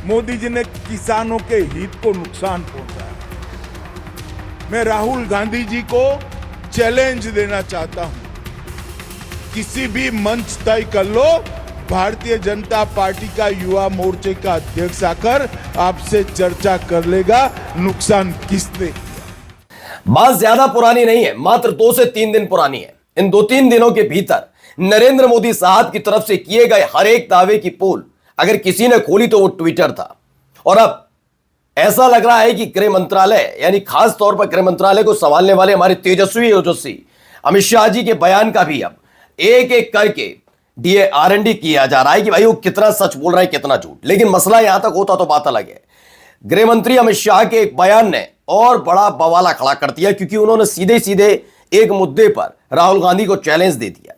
मोदी जी ने किसानों के हित को नुकसान पहुंचाया। मैं राहुल गांधी जी को चैलेंज देना चाहता हूं, किसी भी मंच तय कर लो, भारतीय जनता पार्टी का युवा मोर्चे का अध्यक्ष आकर आपसे चर्चा कर लेगा, नुकसान किसने किया। बात ज्यादा पुरानी नहीं है, मात्र 2 से 3 दिन पुरानी है। इन 2-3 दिनों के भीतर नरेंद्र मोदी साहब की तरफ से किए गए हर एक दावे की पोल अगर किसी ने खोली तो वो ट्विटर था। और अब ऐसा लग रहा है कि गृह मंत्रालय, यानी खास तौर पर गृह मंत्रालय को संभालने वाले हमारे तेजस्वी ओजस्वी अमित शाह जी के बयान का भी अब एक एक करके R&D किया जा रहा है कि भाई वो कितना सच बोल रहा है, कितना झूठ। लेकिन मसला यहां तक होता तो बात अलग है। गृह मंत्री अमित शाह के एक बयान ने और बड़ा बवाला खड़ा कर दिया, क्योंकि उन्होंने सीधे सीधे एक मुद्दे पर राहुल गांधी को चैलेंज दे दिया।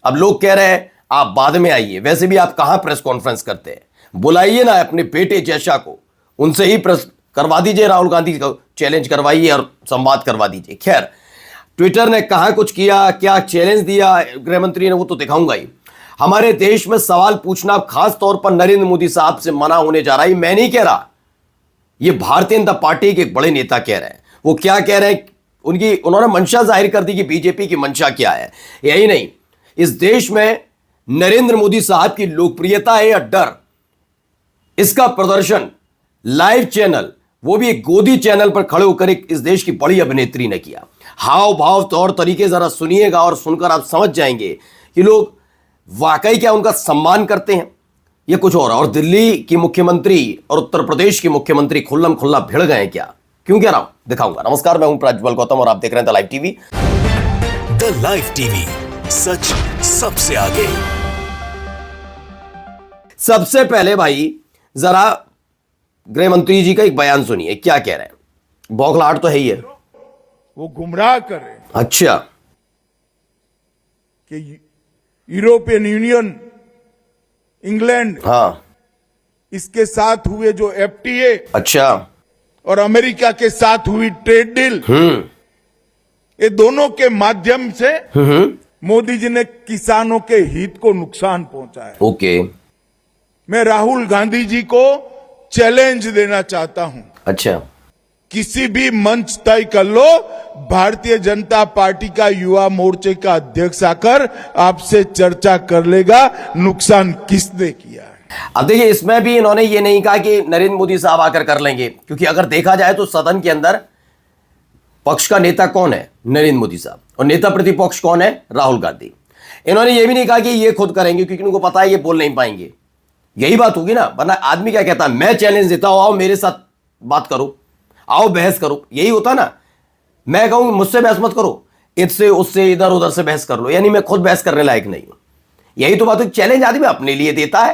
अब लोग कह रहे हैं आप बाद में आइए, वैसे भी आप कहां प्रेस कॉन्फ्रेंस करते हैं, बुलाइए ना अपने बेटे जैसा को, उनसे ही प्रेस करवा दीजिए, राहुल गांधी को चैलेंज करवाइए और संवाद करवा दीजिए। खैर, ट्विटर ने कहां कुछ किया, क्या चैलेंज दिया गृह मंत्री ने, वो तो दिखाऊंगा ही। हमारे देश में सवाल पूछना खास तौर पर नरेंद्र मोदी साहब से मना होने जा रहा है। मैं नहीं कह रहा, ये भारतीय जनता पार्टी के एक बड़े नेता कह रहे हैं। वो क्या कह रहे हैं, उन्होंने मंशा जाहिर कर दी कि बीजेपी की मंशा क्या है। यही नहीं, इस देश में नरेंद्र मोदी साहब की लोकप्रियता है या डर, इसका प्रदर्शन लाइव चैनल, वो भी एक गोदी चैनल पर खड़े होकर एक इस देश की बड़ी अभिनेत्री ने किया। हाव भाव तौर तरीके जरा सुनिएगा और सुनकर आप समझ जाएंगे कि लोग वाकई क्या उनका सम्मान करते हैं या कुछ और दिल्ली की मुख्यमंत्री और उत्तर प्रदेश की मुख्यमंत्री खुल्लम खुल्ला भिड़ गए हैं क्या? क्यों कह रहा हूं, दिखाऊंगा। नमस्कार, मैं हूं प्रज्वल गौतम और आप देख रहे हैं the live TV. The live TV, सच सबसे आगे। सबसे पहले भाई जरा गृह मंत्री जी का एक बयान सुनिए, क्या कह रहे हैं। बौखलाहट तो है ही है, वो गुमराह कर रहे हैं अच्छा, कि यूरोपियन यूनियन, इंग्लैंड, हाँ, इसके साथ हुए जो FTA, अच्छा, और अमेरिका के साथ हुई ट्रेड डील, ये दोनों के माध्यम से मोदी जी ने किसानों के हित को नुकसान पहुंचाया। ओके, मैं राहुल गांधी जी को चैलेंज देना चाहता हूं, अच्छा, किसी भी मंच तय कर लो, भारतीय जनता पार्टी का युवा मोर्चे का अध्यक्ष आकर आपसे चर्चा कर लेगा, नुकसान किसने किया है। अब देखिए, इसमें भी इन्होंने ये नहीं कहा कि नरेंद्र मोदी साहब आकर कर लेंगे, क्योंकि अगर देखा जाए तो सदन के अंदर पक्ष का नेता कौन है, नरेंद्र मोदी साहब, और नेता प्रतिपक्ष कौन है, राहुल गांधी। इन्होंने ये भी नहीं कहा कि ये खुद करेंगे, क्योंकि उनको पता है ये बोल नहीं पाएंगे। यही बात होगी ना, वरना आदमी क्या कहता है, मैं चैलेंज देता हूं, आओ मेरे साथ बात करो, आओ बहस करो, यही होता ना। मैं कहूं मुझसे बहस मत करो, इससे उससे इधर उधर से बहस कर लो, यानी मैं खुद बहस करने लायक नहीं हूं। यही तो बात है, चैलेंज आदमी अपने लिए देता है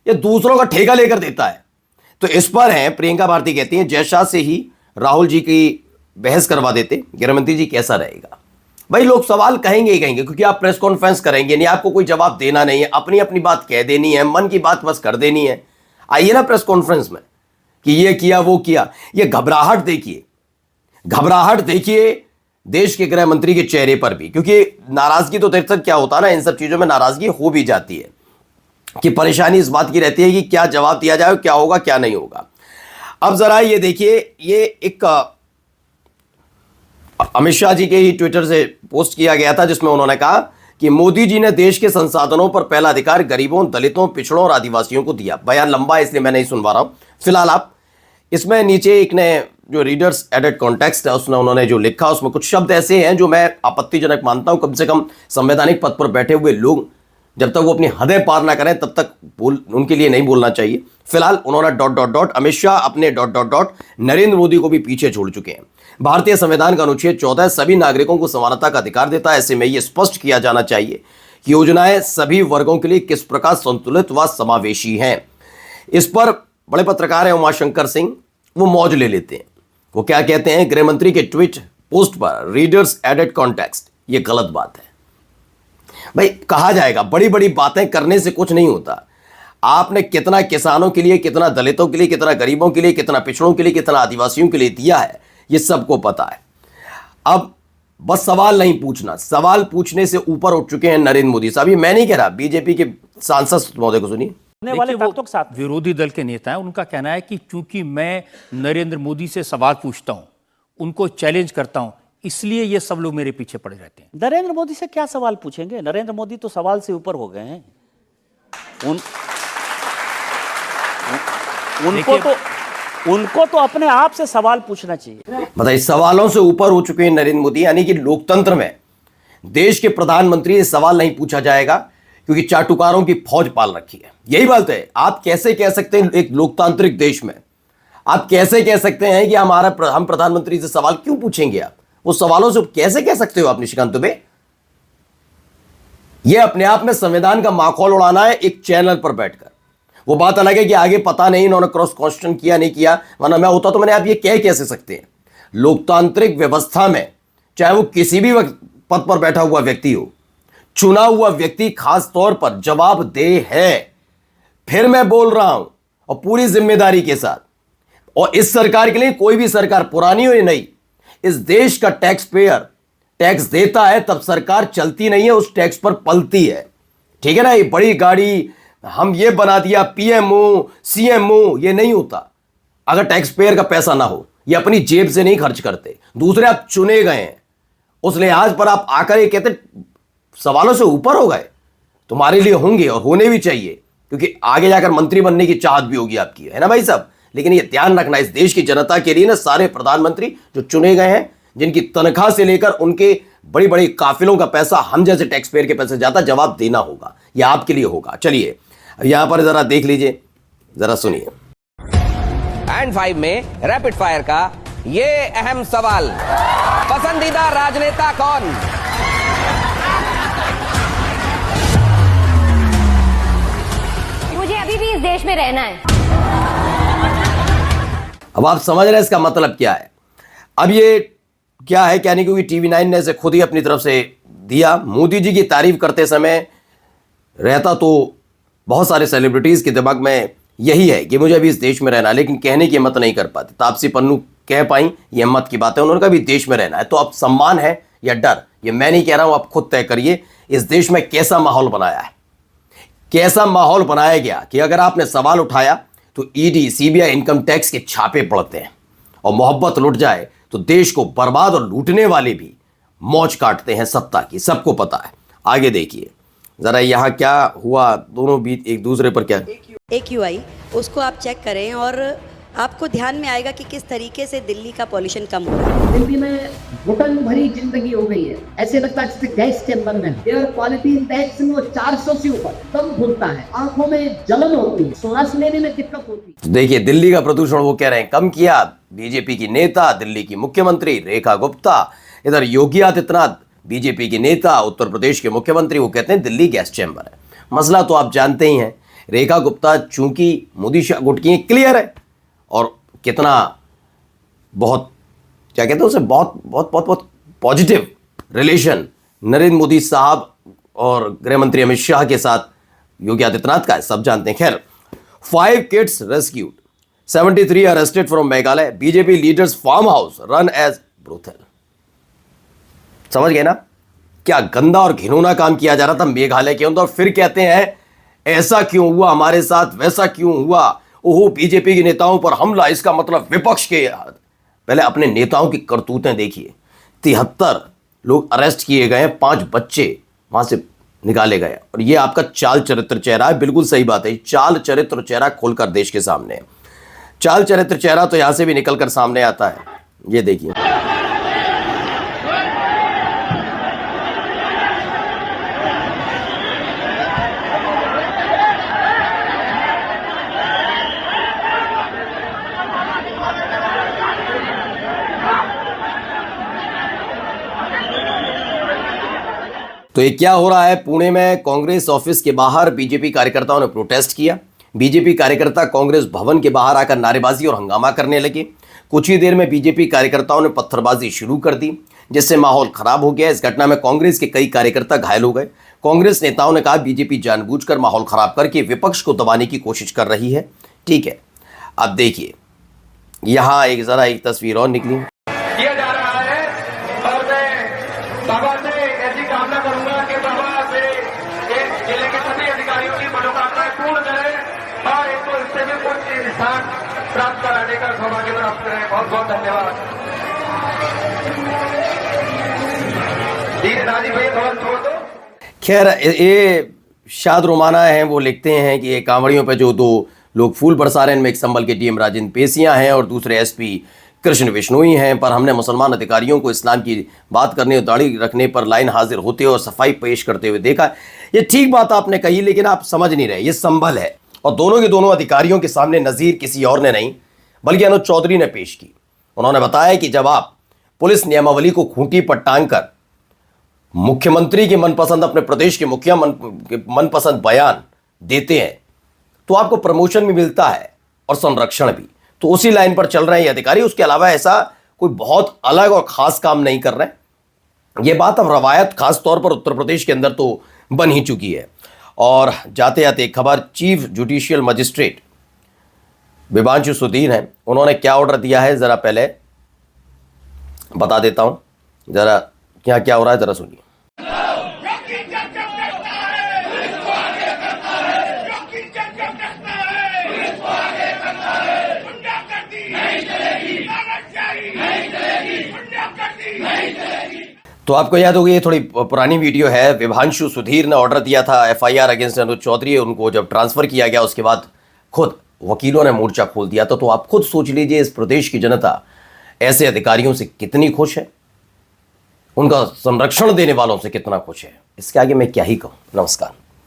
या दूसरों का ठेका लेकर देता है। तो इस पर है, प्रियंका भारती कहती हैं जैसा से ही राहुल जी की बहस करवा देते गृहमंत्री जी, कैसा रहेगा। भाई लोग सवाल कहेंगे ही कहेंगे, क्योंकि आप प्रेस कॉन्फ्रेंस करेंगे नहीं, आपको कोई जवाब देना नहीं है, अपनी अपनी बात कह देनी है, मन की बात बस कर देनी है। आइए ना प्रेस कॉन्फ्रेंस में कि ये किया वो किया। ये घबराहट देखिए, घबराहट देखिए देश के गृह मंत्री के चेहरे पर भी, क्योंकि नाराजगी तो देर तक क्या होता है ना, इन सब चीजों में नाराजगी हो भी जाती है कि परेशानी इस बात की रहती है कि क्या जवाब दिया जाए, क्या होगा क्या नहीं होगा। अब जरा ये देखिए, ये एक अमित शाह जी के ही ट्विटर से पोस्ट किया गया था, जिसमें उन्होंने कहा कि मोदी जी ने देश के संसाधनों पर पहला अधिकार गरीबों, दलितों, पिछड़ों और आदिवासियों को दिया। बयान लंबा है इसलिए मैं नहीं सुनवा रहा हूं, फिलहाल आप इसमें नीचे एक ने जो रीडर्स एडेड कॉन्टेक्स्ट है उसने उन्होंने जो लिखा, उसमें कुछ शब्द ऐसे हैं जो मैं आपत्तिजनक मानता हूं। कम से कम संवैधानिक पद पर बैठे हुए लोग जब तक वो अपनी हदें पार ना करें तब तक उनके लिए नहीं बोलना चाहिए। फिलहाल उन्होंने ... अमित शाह अपने ... नरेंद्र मोदी को भी पीछे छोड़ चुके हैं। भारतीय संविधान का अनुच्छेद 14 सभी नागरिकों को समानता का अधिकार देता है। ऐसे में यह स्पष्ट किया जाना चाहिए कि योजनाएं सभी वर्गों के लिए किस प्रकार संतुलित व समावेशी हैं। इस पर बड़े पत्रकार हैं उमाशंकर सिंह, वो मौज ले लेते हैं। वो क्या कहते हैं, गृह मंत्री के ट्वीट पोस्ट पर रीडर्स एडेड कॉन्टेक्स्ट, ये गलत बात है। भाई कहा जाएगा, बड़ी बड़ी बातें करने से कुछ नहीं होता। आपने कितना किसानों के लिए, कितना दलितों के लिए, कितना गरीबों के लिए, कितना पिछड़ों के लिए, कितना आदिवासियों के लिए दिया है, ये सबको पता है। अब बस सवाल नहीं पूछना, सवाल पूछने से ऊपर उठ चुके हैं नरेंद्र मोदी साहब। ये मैं नहीं कह रहा, बीजेपी के सांसद महोदय को सुनिए। वाले देखिए, वो ताकतों के साथ विरोधी दल के नेता हैं, उनका कहना है कि चूंकि मैं नरेंद्र मोदी से सवाल पूछता हूं, उनको चैलेंज करता हूं, इसलिए ये सब लोग मेरे पीछे पड़े रहते हैं। नरेंद्र मोदी से क्या सवाल पूछेंगे? नरेंद्र मोदी तो सवाल से ऊपर हो गए हैं। उनको तो अपने आप से सवाल पूछना चाहिए। बताइए, सवालों से ऊपर हो चुके हैं नरेंद्र मोदी, यानी कि लोकतंत्र में देश के प्रधानमंत्री से सवाल नहीं पूछा जाएगा क्योंकि चाटुकारों की फौज पाल रखी है। यही बात है। आप कैसे कह सकते हैं एक लोकतांत्रिक देश में, आप कैसे कह सकते हैं कि हम प्रधानमंत्री से सवाल क्यों पूछेंगे? आप वो सवालों से कैसे कह सकते हो आप निशिकांत दुबे? यह अपने आप में संविधान का माखौल उड़ाना है एक चैनल पर बैठकर। वो बात अलग है कि आगे पता नहीं इन्होंने क्रॉस क्वेश्चन किया नहीं किया, वरना मैं होता तो मैंने आप ये कह कैसे सकते हैं? लोकतांत्रिक व्यवस्था में चाहे वो किसी भी पद पर बैठा हुआ व्यक्ति हो, चुना हुआ व्यक्ति खास तौर पर जवाबदेह है। फिर मैं बोल रहा हूं और पूरी जिम्मेदारी के साथ, और इस सरकार के लिए, कोई भी सरकार पुरानी हो या नई, इस देश का टैक्स पेयर टैक्स देता है तब सरकार चलती नहीं है, उस टैक्स पर पलती है। ठीक है ना? ये बड़ी गाड़ी हम ये बना दिया पीएमओ सीएमओ, ये नहीं होता अगर टैक्स पेयर का पैसा ना हो। ये अपनी जेब से नहीं खर्च करते, दूसरे आप चुने गए हैं, उस लिहाज पर आप आकर ये कहते सवालों से ऊपर हो गए। तुम्हारे लिए होंगे और होने भी चाहिए, क्योंकि आगे जाकर मंत्री बनने की चाहत भी होगी आपकी, है ना भाई साहब? लेकिन ये ध्यान रखना, इस देश की जनता के लिए ना, सारे प्रधानमंत्री जो चुने गए हैं, जिनकी तनख्वाह से लेकर उनके बड़ी बड़ी काफिलों का पैसा हम जैसे टैक्स पेयर के पैसे जाता, जवाब देना होगा। यह आपके लिए होगा। चलिए यहां पर जरा देख लीजिए, जरा सुनिए। एंड 5 में रैपिड फायर का ये अहम सवाल, पसंदीदा राजनेता कौन? मुझे अभी भी इस देश में रहना है। अब आप समझ रहे हैं इसका मतलब क्या है? अब ये क्या है, क्या नहीं, क्योंकि TV9 ने इसे खुद ही अपनी तरफ से दिया। मोदी जी की तारीफ करते समय रहता तो बहुत सारे सेलिब्रिटीज के दिमाग में यही है कि मुझे अभी इस देश में रहना, लेकिन कहने की हिम्मत नहीं कर पाते। तापसी पन्नू कह पाई, ये हिम्मत की बात है, उन्होंने कहा भी देश में रहना है। तो अब सम्मान है या डर, ये मैं नहीं कह रहा हूं, आप खुद तय करिए। इस देश में कैसा माहौल बनाया है, कैसा माहौल बनाया गया कि अगर आपने सवाल उठाया तो ईडी सीबीआई इनकम टैक्स के छापे पड़ते हैं, और मोहब्बत लुट जाए तो देश को बर्बाद और लूटने वाले भी मौज काटते हैं सत्ता की, सबको पता है। आगे देखिए जरा यहाँ क्या हुआ, दोनों बीच एक दूसरे पर क्या। AQI उसको आप चेक करें और आपको ध्यान में आएगा कि किस तरीके से दिल्ली का पॉल्यूशन कम हो रहा है। दिल्ली में घुटन भरी जिंदगी हो गई है, ऐसे लगता है जैसे गैस चैम्बर में। एयर क्वालिटी इंडेक्स में 400 से ऊपर, दम घुलता है, आंखों में जलन होती है, सांस लेने में दिक्कत होती है। देखिए दिल्ली का प्रदूषण वो कह रहे हैं कम किया, बीजेपी की नेता, दिल्ली की मुख्यमंत्री रेखा गुप्ता, इधर योगी आदित्यनाथ बीजेपी के नेता, उत्तर प्रदेश के मुख्यमंत्री, वो कहते हैं दिल्ली गैस चैम्बर है। मसला तो आप जानते ही हैं, रेखा गुप्ता चूंकि मोदी शाह गुट की क्लियर है, और कितना बहुत क्या कहते हैं उसे, बहुत बहुत बहुत बहुत पॉजिटिव रिलेशन नरेंद्र मोदी साहब और गृह मंत्री अमित शाह के साथ योगी आदित्यनाथ का है, सब जानते हैं। खैर, 5 kids rescued, 73 arrested from Meghalaya, BJP leaders farm house run as brothel. समझ गए ना, क्या गंदा और घिनौना काम किया जा रहा था मेघालय के अंदर। फिर कहते हैं ऐसा क्यों हुआ हमारे साथ, वैसा क्यों हुआ, ओहो बीजेपी के नेताओं पर हमला, इसका मतलब विपक्ष के। पहले अपने नेताओं की करतूतें देखिए। 73 लोग अरेस्ट किए गए, 5 बच्चे वहां से निकाले गए, और ये आपका चाल चरित्र चेहरा है। बिल्कुल सही बात है, चाल चरित्र चेहरा खोलकर देश के सामने। चाल चरित्र चेहरा तो यहां से भी निकलकर सामने आता है, ये देखिए। तो ये क्या हो रहा है, पुणे में कांग्रेस ऑफिस के बाहर बीजेपी कार्यकर्ताओं ने प्रोटेस्ट किया। बीजेपी कार्यकर्ता कांग्रेस भवन के बाहर आकर नारेबाजी और हंगामा करने लगे। कुछ ही देर में बीजेपी कार्यकर्ताओं ने पत्थरबाजी शुरू कर दी, जिससे माहौल खराब हो गया। इस घटना में कांग्रेस के कई कार्यकर्ता घायल हो गए। कांग्रेस नेताओं ने कहा बीजेपी जानबूझकर माहौल खराब करके विपक्ष को दबाने की कोशिश कर रही है। ठीक है, अब देखिए यहां एक तस्वीर और निकली। किया जा रहा है, और मैं बाबा से ऐसी कामना करूंगा कि बाबा से जिले के सभी अधिकारियों की मनोकामनाएं पूर्ण करें प्राप्त कराने का सौभाग्य प्राप्त करें। बहुत बहुत धन्यवाद। राजीव भैया थोड़ा छोड़ दो। खैर, ये शाद रोमाना है, वो लिखते हैं कि ये कांवड़ियों पे जो दो लोग फूल बरसा रहे हैं, इनमें एक संभल के डीएम राजेंद्र पेसिया हैं और दूसरे एसपी कृष्ण विश्नोई हैं। पर हमने मुसलमान अधिकारियों को इस्लाम की बात करने और दाढ़ी रखने पर लाइन हाजिर होते और सफाई पेश करते हुए देखा। ये ठीक बात आपने कही, लेकिन आप समझ नहीं रहे, ये संभल है और दोनों के दोनों अधिकारियों के सामने नज़ीर किसी और ने नहीं बल्कि अनुज चौधरी ने पेश की। उन्होंने बताया कि जब आप पुलिस नियमावली को खूंटी पर टांग कर मुख्यमंत्री के मनपसंद, अपने प्रदेश के मुखिया मनपसंद बयान देते हैं तो आपको प्रमोशन भी मिलता है और संरक्षण भी। तो उसी लाइन पर चल रहे हैं ये अधिकारी, उसके अलावा ऐसा कोई बहुत अलग और खास काम नहीं कर रहे हैं। ये बात अब रवायत खास तौर पर उत्तर प्रदेश के अंदर तो बन ही चुकी है। और जाते जाते एक खबर, chief judicial magistrate Vibhanshu Sudhir हैं, उन्होंने क्या ऑर्डर दिया है जरा पहले बता देता हूं, जरा क्या क्या हो रहा है जरा सुनिए। तो आपको याद होगी, ये थोड़ी पुरानी वीडियो है। विभांशु सुधीर ने ऑर्डर दिया था एफआईआर अगेंस्ट अनुज चौधरी, उनको जब ट्रांसफर किया गया उसके बाद खुद वकीलों ने मोर्चा खोल दिया था। तो आप खुद सोच लीजिए इस प्रदेश की जनता ऐसे अधिकारियों से कितनी खुश है, उनका संरक्षण देने वालों से कितना खुश है। इसके आगे मैं क्या ही कहूं। नमस्कार।